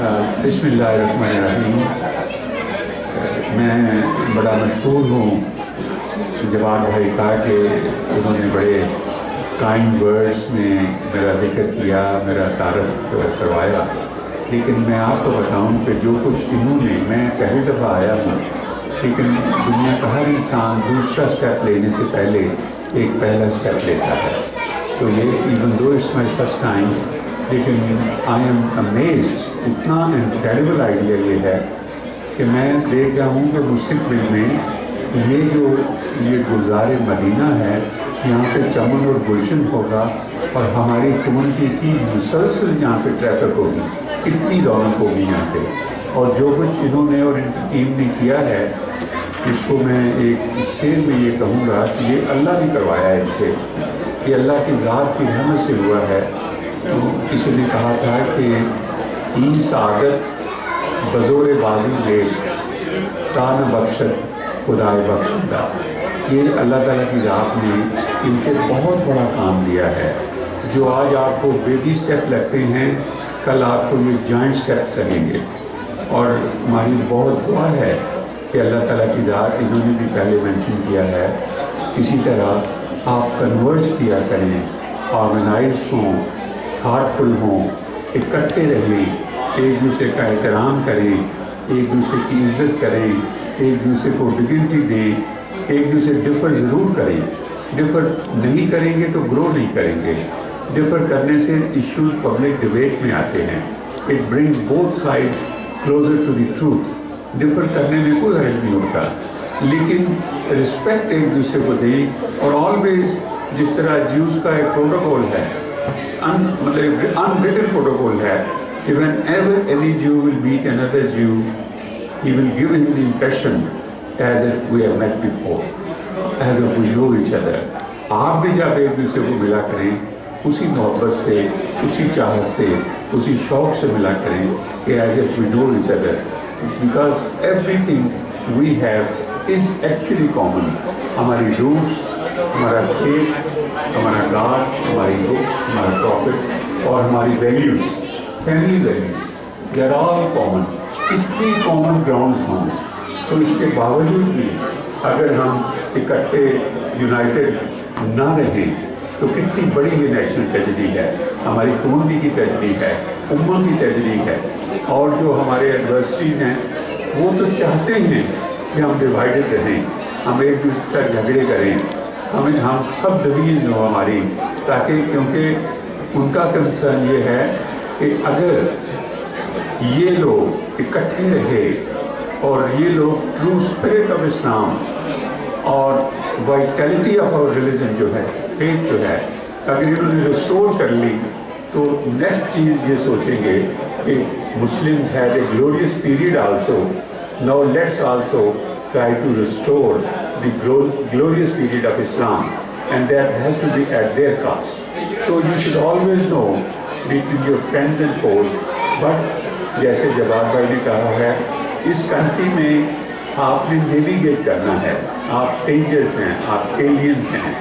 بسم اللہ الرحمن الرحیم۔ میں بڑا مشکور ہوں جواد بھائی کا کہ انہوں نے بڑے کائنڈ ورڈز میں میرا ذکر کیا، میرا تعارف کروایا، لیکن میں آپ کو بتاؤں کہ جو کچھ انہوں نے، میں پہلی دفعہ آیا ہوں، لیکن دنیا کا ہر انسان دوسرا اسٹیپ لینے سے پہلے ایک پہلا اسٹیپ لیتا ہے، تو یہ even though it's my first time, لیکن آئی ایم امیزڈ، اتنا انکریڈیبل آئیڈیا یہ ہے کہ میں دیکھ رہا ہوں کہ مستقبل میں یہ گلزار مدینہ ہے، یہاں پہ چمن اور گلشن ہوگا اور ہماری کمیونٹی کی مسلسل یہاں پہ ٹریفک ہوگی، کتنی رونق ہوگی یہاں پہ۔ اور جو کچھ انہوں نے اور ان کی ٹیم نے کیا ہے، اس کو میں ایک شعر میں یہ کہوں گا کہ یہ اللہ نے کروایا ہے، ان سے یہ اللہ کی ذات کی رحمت سے ہوا ہے۔ کسی نے کہا تھا کہ این سعادت بزور بازی ریس تان بخشت خدائے بخشندہ، یہ اللہ تعالیٰ کی ذات نے ان کے بہت بڑا کام دیا ہے۔ جو آج آپ کو بیبی سٹیپ لگتے ہیں، کل آپ کو یہ جائنٹ سٹیپ چلیں گے، اور ہماری بہت دعا ہے کہ اللہ تعالیٰ کی ذات، انہوں نے بھی پہلے مینشن کیا ہے، اسی طرح آپ کنورج کیا کریں، آرگنائزڈ ہوں، تھاٹ فل ہوں، اکٹھے رہیں، ایک دوسرے کا احترام کریں، ایک دوسرے کی عزت کریں، ایک دوسرے کو ڈگنیٹی دیں، ایک دوسرے ڈفر ضرور کریں، ڈفر نہیں کریں گے تو گرو نہیں کریں گے۔ ڈفر کرنے سے ایشوز پبلک ڈیبیٹ میں آتے ہیں، it bring both side closer to the truth. Differ کرنے میں کوئی حرج نہیں ہوتا، لیکن رسپیکٹ ایک دوسرے کو دیں، اور آلویز جس طرح جیوز کا ایک پروٹوکول ہے، مطلب unwritten protocol ہے کہ whenever any Jew will meet another Jew, he will give him the impression as if we have met before, as if we know each other۔ آپ بھی جب ایک دوسرے کو ملا کریں، اسی محبت سے، اسی چاہت سے، اسی شوق سے ملا کریں کہ as if we know each other، because everything we have is actually common۔ ہماری روٹس، ہمارا فیتھ، ہمارا گاڈ، ہماری بک، ہمارا پروفٹ، اور ہماری values, family values, they are all common. اتنی کامن گراؤنڈز ہوں، تو اس کے باوجود بھی اگر ہم اکٹھے یونائٹڈ نہ رہیں تو کتنی بڑی یہ نیشنل ٹریجڈی ہے، ہماری کمیونٹی کی ٹریجڈی ہے، امت کی ٹریجڈی ہے۔ اور جو ہمارے ایڈورسریز ہیں وہ تو چاہتے ہیں کہ ہم ڈیوائڈڈ رہیں، ہم ایک دوسرے کا جھگڑے کریں، ہم سب ڈویژن ہو ہماری، تاکہ، کیونکہ ان کا کنسرن یہ ہے کہ اگر یہ لوگ اکٹھے رہے اور یہ لوگ ٹرو اسپرٹ آف اسلام اور وائٹیلٹی آف آور ریلیجن جو ہے، فیتھ جو ہے، اگر انہوں نے ریسٹور کر لی، تو نیکسٹ چیز یہ سوچیں گے کہ Muslims had a glorious period also, now let's also try to restore the glorious period of Islam, and that has to be at their cost. So you should always know between your friends and foes. But جیسے جواد بھائی نے کہا ہے، اس country میں آپ نے navigate کرنا ہے، آپ اسٹرینجرز ہیں، آپ ایلینز ہیں،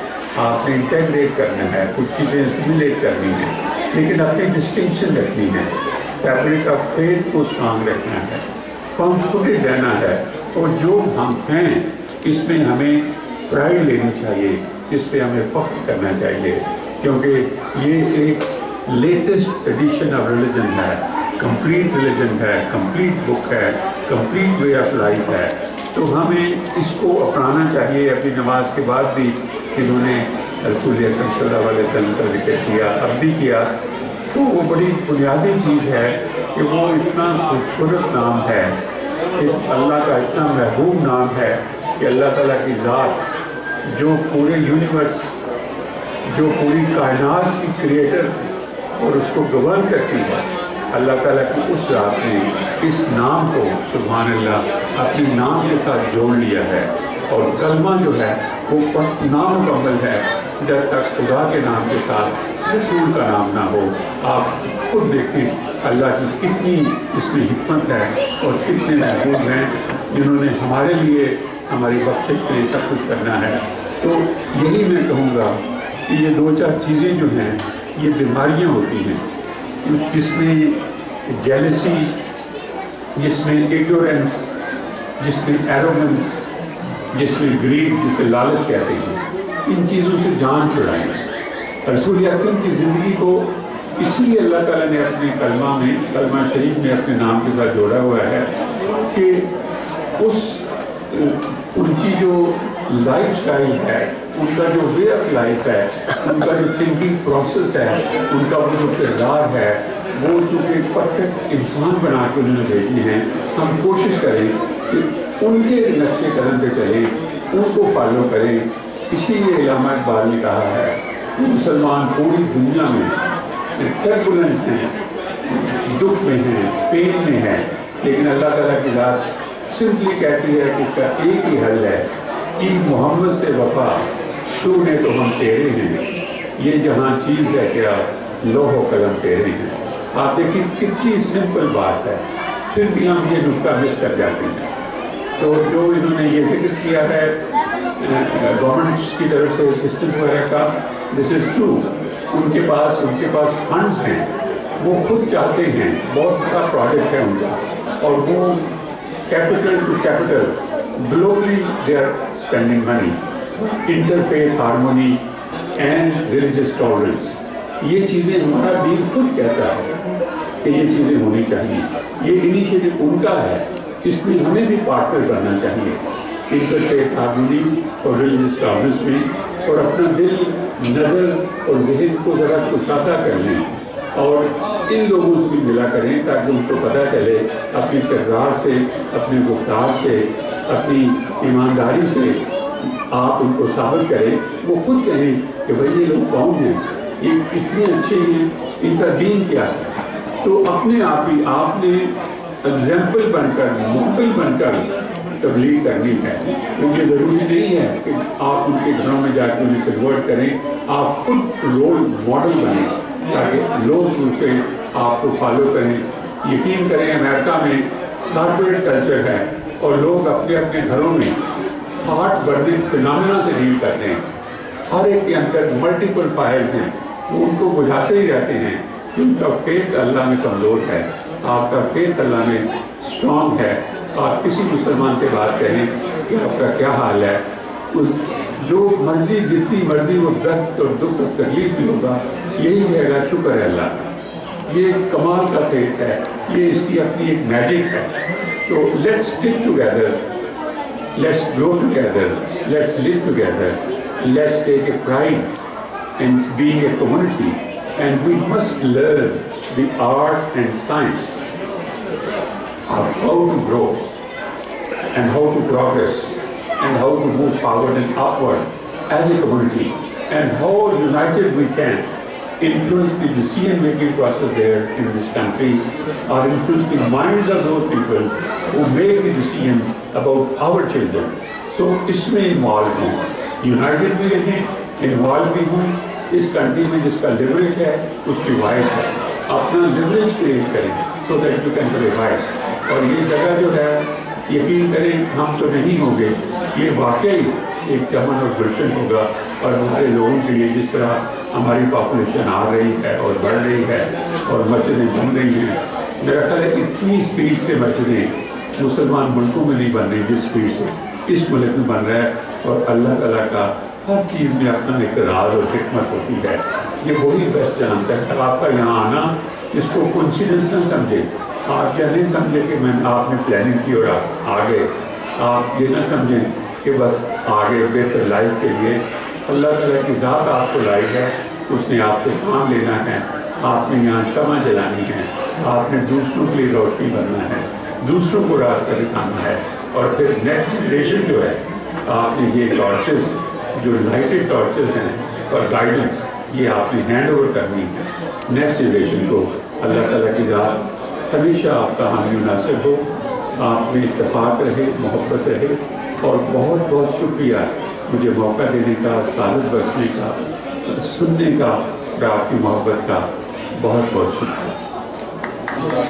آپ نے انٹیگریٹ کرنا ہے، کچھ چیزیں اسیمیلیٹ کرنی ہیں، لیکن اپنی ڈسٹنکشن رکھنی ہے، فیبرک آف فیتھ کو اسٹرانگ رکھنا ہے، فرم فوٹڈ رہنا ہے، اور جو ہم ہیں اس میں ہمیں پرائڈ لینی چاہیے، اس پہ ہمیں فخر کرنا چاہیے، کیونکہ یہ ایک لیٹسٹ ایڈیشن آف ریلیجن ہے، کمپلیٹ ریلیجن ہے، کمپلیٹ بک ہے، کمپلیٹ وے آف لائف ہے، تو ہمیں اس کو اپنانا چاہیے۔ اپنی نماز کے بعد بھی انہوں نے رسول اکرم صلی اللہ علیہ وسلم کا ذکر کیا، اب بھی کیا، تو وہ بڑی بنیادی چیز ہے کہ وہ اتنا خوبصورت نام ہے، اللہ کا اتنا محبوب نام ہے کہ اللہ تعالیٰ کی ذات جو پورے یونیورس، جو پوری کائنات کی کریٹر اور اس کو گورن کرتی ہے، اللہ تعالیٰ کی اس ذات نے اس نام کو سبحان اللہ اپنے نام کے ساتھ جوڑ لیا ہے، اور کلمہ جو ہے وہ نامکمل ہے جب تک خدا کے نام کے ساتھ رسول کا نام نہ ہو۔ آپ خود دیکھیں اللہ کی کتنی اس میں حکمت ہے اور کتنے محبوب ہیں جنہوں نے ہمارے لیے، ہماری بخشش کے لیے سب کچھ کرنا ہے۔ تو یہی میں کہوں گا کہ یہ دو چار چیزیں جو ہیں یہ بیماریاں ہوتی ہیں جس میں جیلسی جس میں اگنورینس، جس میں ایروگنس، جس میں گریڈ، جسے لالچ کہتے ہیں، ان چیزوں سے جان چھڑائیں۔ رسول اکرم کی زندگی کو اس لیے اللہ تعالیٰ نے اپنے کلمہ شریف میں اپنے نام کے ساتھ جوڑا ہوا ہے کہ ان کی جو لائف سٹائل ہے، ان کا جو وے آف لائف ہے، ان کا جو تھنکنگ پروسیس ہے، ان کا وہ جو کردار ہے، وہ چونکہ ایک پرفیکٹ انسان بنا کے انہوں نے بھیجی ہیں، ہم کوشش کریں کہ ان کے نقشے قدم پہ چلیں، ان کو فالو کریں۔ اسی لیے علامہ اقبال نے کہا ہے کہ مسلمان پوری دنیا میں ٹربولنٹ ہیں، دکھ میں ہیں، پین میں ہیں، لیکن اللہ تعالیٰ کی ذات سمپلی کہتی ہے کہ اس کا ایک ہی حل ہے کہ محمد سے وفا، تو نے تو ہم تیرے ہیں، یہ جہاں چیز ہے کیا لوح و قلم تیرے ہیں۔ آپ دیکھیں کتنی سمپل بات ہے، پھر بھی ہم یہ نکتہ مس کر جاتے ہیں۔ تو جو انہوں نے یہ ذکر کیا ہے گورنمنٹس کی طرف سے اسسٹنس وغیرہ کا، دس از ٹرو، ان کے پاس فنڈز ہیں، وہ خود چاہتے ہیں، بہت بڑا پروجیکٹ ہے ان کا، اور وہ capital to capital globally they are spending money, interfaith harmony and religious tolerance, یہ چیزیں ہمارا دین خود کہتا ہے کہ یہ چیزیں ہونی چاہیے، یہ انیشیٹو ان کا ہے، اس میں ہمیں بھی پارٹنر کرنا چاہیے انٹرفیتھ ہارمونی اور ریلیجس ٹالرنس میں، اور اپنا دل، نظر اور ذہن کو ذرا کشادہ کر لیں اور ان لوگوں سے بھی ملا کریں تاکہ ان کو پتہ چلے، اپنی کردار سے، اپنے گفتار سے، اپنی ایمانداری سے آپ ان کو ثابت کریں، وہ خود کہیں کہ بھائی یہ لوگ کون ہیں، یہ اتنے اچھے ہیں، ان کا دین کیا ہے۔ تو اپنے آپ ہی آپ نے ایگزامپل بن کر، ماڈل بن کر تبلیغ کرنی ہے۔ تو یہ ضروری نہیں ہے کہ آپ ان کے گھروں میں جا کے انہیں کنورٹ کریں، آپ خود رول ماڈل بنیں تاکہ لوگ ان سے آپ کو فالو کریں۔ یقین کریں امریکہ میں کارپوریٹ کلچر ہے اور لوگ اپنے اپنے گھروں میں ہارٹ برننگ فینامنا سے ڈیل کرتے ہیں، ہر ایک کے اندر ملٹیپل فائرز ہیں، وہ ان کو بجھاتے ہی رہتے ہیں کہ ان کا فیتھ اللہ میں کمزور ہے، آپ کا فیتھ اللہ میں اسٹرانگ ہے۔ آپ کسی مسلمان سے بات کریں کہ آپ کا کیا حال ہے، جو مرضی جتنی مرضی وہ درد اور دکھ اور تکلیف بھی ہوگا، یہی کہے گا شکر ہے اللہ، یہ کمال کا فیتھ ہے، یہ اس کی اپنی ایک میجک ہے۔ تو let's stick together, let's grow together, let's live together, let's take a pride in being a community, and we must learn the art and science of how to grow and how to progress and how to move forward and upward as a community, and how united we can influence the decision-making process there in this country, or influence the minds of those people who make the decision about our children. So اس میں involve ہوں، United بھی رہیں، involve بھی ہوں۔ اس country میں جس کا leverage ہے اس کی وائس ہے، اپنا لیوریج کریٹ کریں so that you can play voice. اور یہ جگہ جو ہے یقین کریں ہم تو نہیں ہوں گے، یہ واقعی ایک چمن اور گلشن ہوگا، اور ہمارے لوگوں کے لیے جس طرح ہماری پاپولیشن آ رہی ہے اور بڑھ رہی ہے اور مسجدیں بن رہی ہیں، میرا خیال ہے اتنی اسپیڈ سے مسجدیں مسلمان ملکوں میں نہیں بن رہی جس اسپیڈ سے اس ملک میں بن رہا ہے، اور اللہ تعالیٰ کا ہر چیز میں اپنا ایک راز اور حکمت ہوتی ہے۔ یہ وہی بیسٹ جانتا ہے۔ آپ کا یہاں آنا اس کو کوئنسیڈنس نہ سمجھے، آپ کیا نہیں سمجھے کہ آپ نے پلاننگ کی اور آپ آگے، آپ یہ نہ سمجھیں کہ بس آگے بہتر لائف کے لیے اللہ تعالیٰ کی ذات آپ کو لائی ہے، اس نے آپ سے کام لینا ہے، آپ نے یہاں شمع جلانی ہے، آپ نے دوسروں کے لیے روشنی بننا ہے، دوسروں کو راستہ دکھانا ہے، اور پھر نیکسٹ جنریشن جو ہے آپ نے یہ ٹارچز جو لائٹڈ ٹارچز ہیں اور گائیڈنس یہ آپ نے ہینڈ اوور کرنی ہے نیکسٹ جنریشن کو۔ اللہ تعالیٰ کی ذات ہمیشہ آپ کا حامی ناصر ہو، آپ میں اتفاق رہے، محبت رہے، اور بہت بہت شکریہ مجھے موقع دینے کا، سعادت بخشنے کا، سننے کا، اور آپ کی محبت کا بہت بہت شکریہ۔